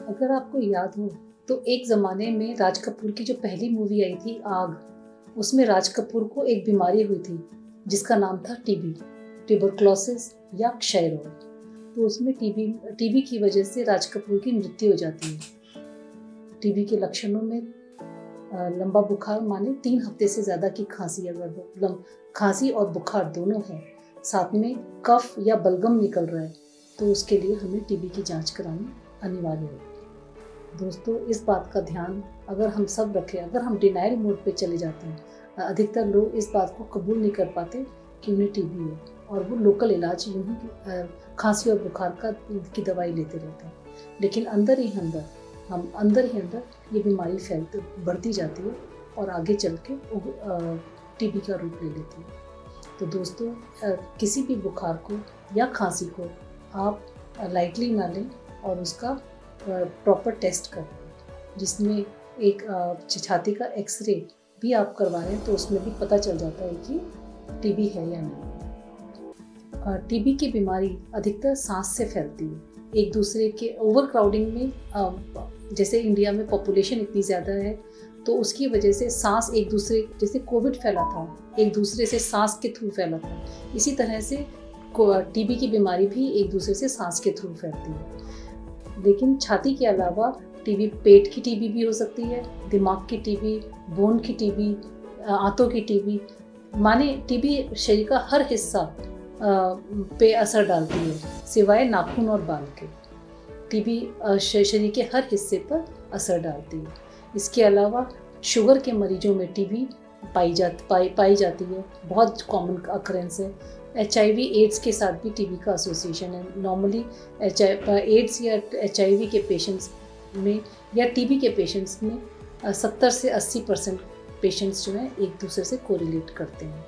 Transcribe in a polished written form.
अगर आपको याद हो तो एक ज़माने में राज कपूर की जो पहली मूवी आई थी आग, उसमें राज कपूर को एक बीमारी हुई थी जिसका नाम था टीबी, ट्यूबरक्लोसिस या क्षय रोग। तो उसमें टीबी की वजह से राज कपूर की मृत्यु हो जाती है। टीबी के लक्षणों में लंबा बुखार, माने 3 हफ्ते से ज़्यादा की खांसी, अगर खांसी और बुखार दोनों है, साथ में कफ या बलगम निकल रहा है, तो उसके लिए हमें टीबी की जांच करानी अनिवार्य है। दोस्तों, इस बात का ध्यान अगर हम सब रखें, अगर हम डिनाइल मोड पे चले जाते हैं, अधिकतर लोग इस बात को कबूल नहीं कर पाते कि उन्हें टीबी है और वो लोकल इलाज यूँ ही खांसी और बुखार की दवाई लेते रहते हैं, लेकिन अंदर ही अंदर ये बीमारी बढ़ती जाती है और आगे चल के टीबी का रूप ले लेती है। तो दोस्तों, किसी भी बुखार को या खांसी को आप लाइटली ना लें और उसका प्रॉपर टेस्ट करें, जिसमें एक छाती का एक्सरे भी आप करवाएं तो उसमें भी पता चल जाता है कि टीबी है या नहीं। टीबी की बीमारी अधिकतर सांस से फैलती है। एक दूसरे के ओवर क्राउडिंग में, जैसे इंडिया में पॉपुलेशन इतनी ज़्यादा है तो उसकी वजह से सांस एक दूसरे, जैसे कोविड फैला था, एक दूसरे से सांस के थ्रू फैला था, इसी तरह से टीबी की बीमारी भी एक दूसरे से सांस के थ्रू फैलती है। लेकिन छाती के अलावा टीबी, पेट की टीबी भी हो सकती है, दिमाग की टीबी, बोन की टीबी, आंतों की टीबी, माने टीबी शरीर का हर हिस्सा पे असर डालती है सिवाय नाखून और बाल के। टीबी शरीर के हर हिस्से पर असर डालती है। इसके अलावा शुगर के मरीजों में टीबी पाई जाती है, बहुत कॉमन अकरेंस है। HIV एड्स के साथ भी टीबी का एसोसिएशन है। नॉर्मली एड्स या HIV के पेशेंट्स में या टीबी के पेशेंट्स में 70 से 80% पेशेंट्स जो हैं एक दूसरे से कोरिलेट करते हैं।